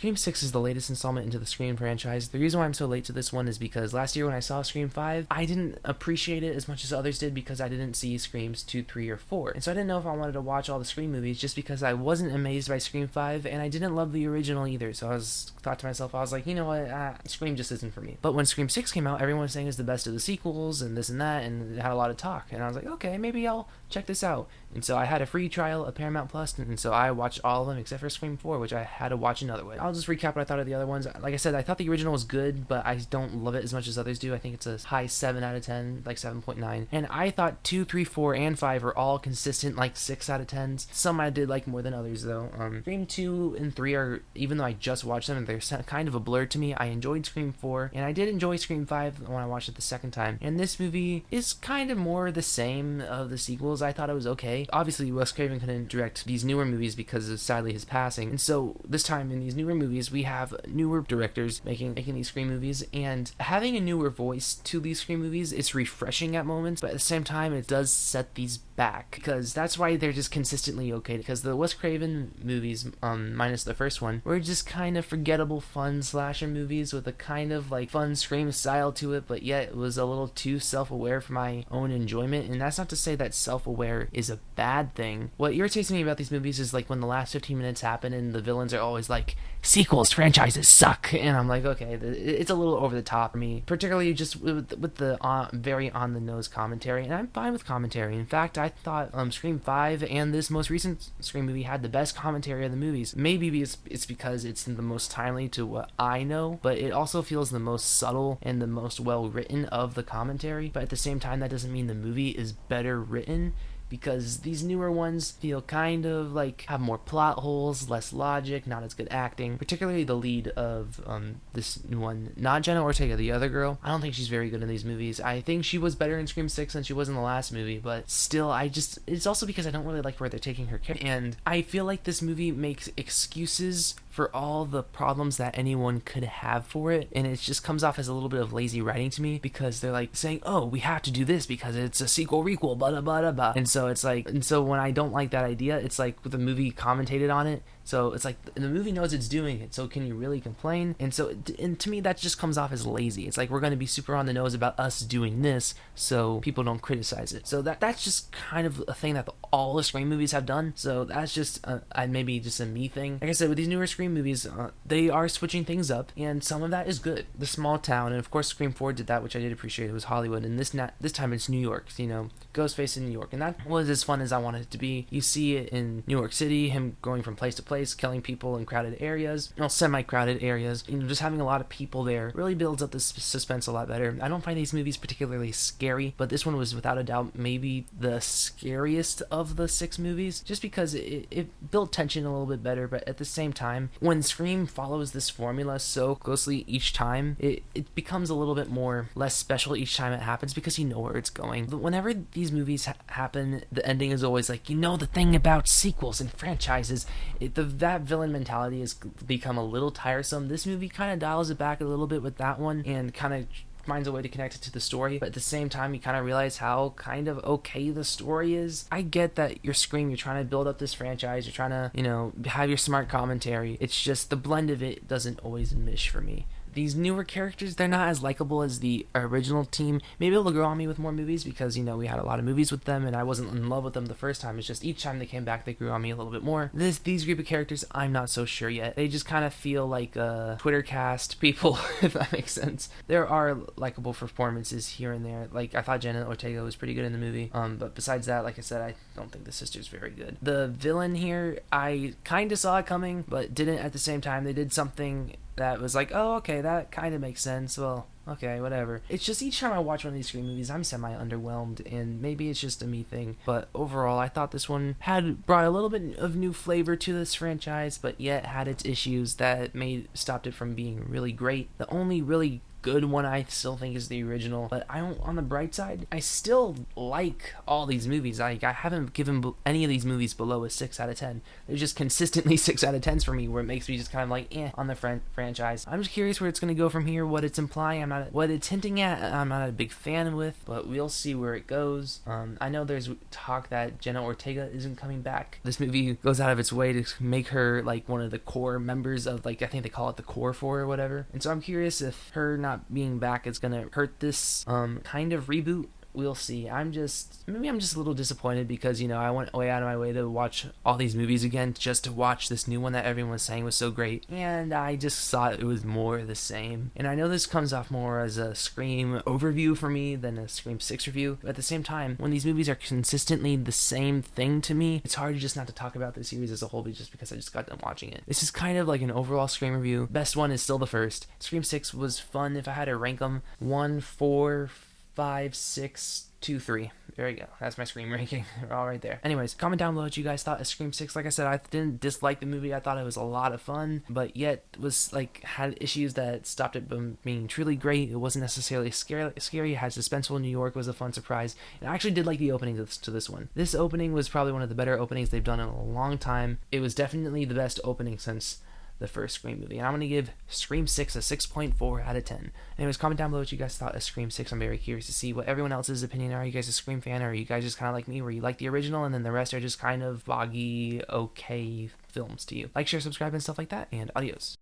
Scream 6 is the latest installment into the Scream franchise. The reason why I'm so late to this one is because last year when I saw Scream 5, I didn't appreciate it as much as others did because I didn't see Screams 2, 3, or 4. And so I didn't know if I wanted to watch all the Scream movies just because I wasn't amazed by Scream 5 and I didn't love the original either. So thought to myself, I was like, you know what, Scream just isn't for me. But when Scream 6 came out, everyone was saying it's the best of the sequels and this and that, and it had a lot of talk. And I was like, okay, maybe I'll check this out. And so I had a free trial of Paramount Plus, and so I watched all of them except for Scream 4, which I had to watch another way. I'll just recap what I thought of the other ones. Like I said, I thought the original was good, but I don't love it as much as others do. I think it's a high 7 out of 10, like 7.9. And I thought 2, 3, 4, and 5 are all consistent, like 6 out of 10s. Some I did like more than others, though. Scream 2 and 3 are, even though I just watched them, they're kind of a blur to me. I enjoyed Scream 4, and I did enjoy Scream 5 when I watched it the second time. And this movie is kind of more the same of the sequels. I thought it was okay. Obviously, Wes Craven couldn't direct these newer movies because of, sadly, his passing. And so this time in these newer movies, we have newer directors making these Scream movies, and having a newer voice to these Scream movies, it's refreshing at moments, but at the same time, it does set these back, because that's why they're just consistently okay, because the Wes Craven movies, minus the first one, were just kind of forgettable fun slasher movies with a kind of like fun Scream style to it, but yet it was a little too self-aware for my own enjoyment. And that's not to say that self-aware is a bad thing. What irritates me about these movies is like when the last 15 minutes happen and the villains are always like, sequels, franchises suck, and I'm like, okay, it's a little over the top for me, particularly just with the very on the nose commentary. And I'm fine with commentary. In fact, I thought Scream 5 and this most recent Scream movie had the best commentary of the movies. Maybe it's because it's the most timely to what I know, but it also feels the most subtle and the most well written of the commentary. But at the same time, that doesn't mean the movie is better written, because these newer ones feel kind of like have more plot holes, less logic, not as good acting. Particularly the lead of this new one, not Jenna Ortega, the other girl. I don't think she's very good in these movies. I think she was better in Scream 6 than she was in the last movie, but still, it's also because I don't really like where they're taking her character. And I feel like this movie makes excuses for all the problems that anyone could have for it, and it just comes off as a little bit of lazy writing to me, because they're like saying, oh, we have to do this because it's a sequel requel, blah blah blah blah. And so when I don't like that idea, it's like the movie commentated on it, so it's like the movie knows it's doing it, so can you really complain? And to me, that just comes off as lazy. It's like, we're going to be super on the nose about us doing this so people don't criticize it. So that's just kind of a thing that all the Scream movies have done. So that's just maybe just a me thing. Like I said, with these newer Scream movies, they are switching things up, and some of that is good. The small town, and of course Scream 4 did that, which I did appreciate. It was Hollywood, and this time it's New York. Ghostface in New York, and that was as fun as I wanted it to be. You see it in New York City, him going from place to place, killing people in crowded areas, semi-crowded areas. Just having a lot of people there really builds up the suspense a lot better. I don't find these movies particularly scary, but this one was without a doubt maybe the scariest of the 6 movies, just because it built tension a little bit better. But at the same time, when Scream follows this formula so closely each time, it becomes a little bit more less special each time it happens, because you know where it's going. But whenever these movies happen, the ending is always like, the thing about sequels and franchises, that villain mentality has become a little tiresome. This movie kind of dials it back a little bit with that one, and kind of finds a way to connect it to the story, but at the same time, you kind of realize how kind of okay the story is. I get that you're Scream, you're trying to build up this franchise, you're trying to, have your smart commentary. It's just the blend of it doesn't always mesh for me. These newer characters, they're not as likable as the original team. Maybe it'll grow on me with more movies, because, we had a lot of movies with them, and I wasn't in love with them the first time. It's just each time they came back, they grew on me a little bit more. These group of characters, I'm not so sure yet. They just kind of feel like Twitter cast people, if that makes sense. There are likable performances here and there. Like, I thought Jenna Ortega was pretty good in the movie. But besides that, like I said, I don't think the sister's very good. The villain here, I kind of saw it coming, but didn't at the same time. They did something that was like, oh, okay, that kind of makes sense. Well, okay, whatever. It's just each time I watch one of these Scream movies, I'm semi-underwhelmed, and maybe it's just a me thing. But overall, I thought this one had brought a little bit of new flavor to this franchise, but yet had its issues that stopped it from being really great. The only really good one I still think is the original, but I don't, on the bright side, I still like all these movies. Like, I haven't given any of these movies below a 6 out of 10. They're just consistently 6 out of 10s for me, where it makes me just kind of like, on the franchise. I'm just curious where it's going to go from here, what it's implying, what it's hinting at, I'm not a big fan with, but we'll see where it goes. I know there's talk that Jenna Ortega isn't coming back. This movie goes out of its way to make her like one of the core members of, like, I think they call it the Core 4 or whatever. And so I'm curious if her not being back is gonna hurt this kind of reboot. We'll see. Maybe I'm just a little disappointed because, you know, I went way out of my way to watch all these movies again just to watch this new one that everyone was saying was so great, and I just thought it was more the same. And I know this comes off more as a Scream overview for me than a Scream 6 review, but at the same time, when these movies are consistently the same thing to me, it's hard just not to talk about the series as a whole just because I just got done watching it. This is kind of like an overall Scream review. Best one is still the first. Scream 6 was fun. If I had to rank them, 1, 4, 5, 6, 2, 3. There you go. That's my Scream ranking. They're all right there. Anyways, comment down below what you guys thought of Scream 6. Like I said, I didn't dislike the movie. I thought it was a lot of fun, but yet was like had issues that stopped it from being truly great. It wasn't necessarily scary. It had suspenseful. New York was a fun surprise. And I actually did like the opening to this one. This opening was probably one of the better openings they've done in a long time. It was definitely the best opening since the first Scream movie, and I'm going to give Scream 6 a 6.4 out of 10. Anyways, comment down below what you guys thought of Scream 6. I'm very curious to see what everyone else's opinion are. Are you guys a Scream fan, or are you guys just kind of like me, where you like the original and then the rest are just kind of boggy, okay films to you? Like, share, subscribe, and stuff like that, and adios.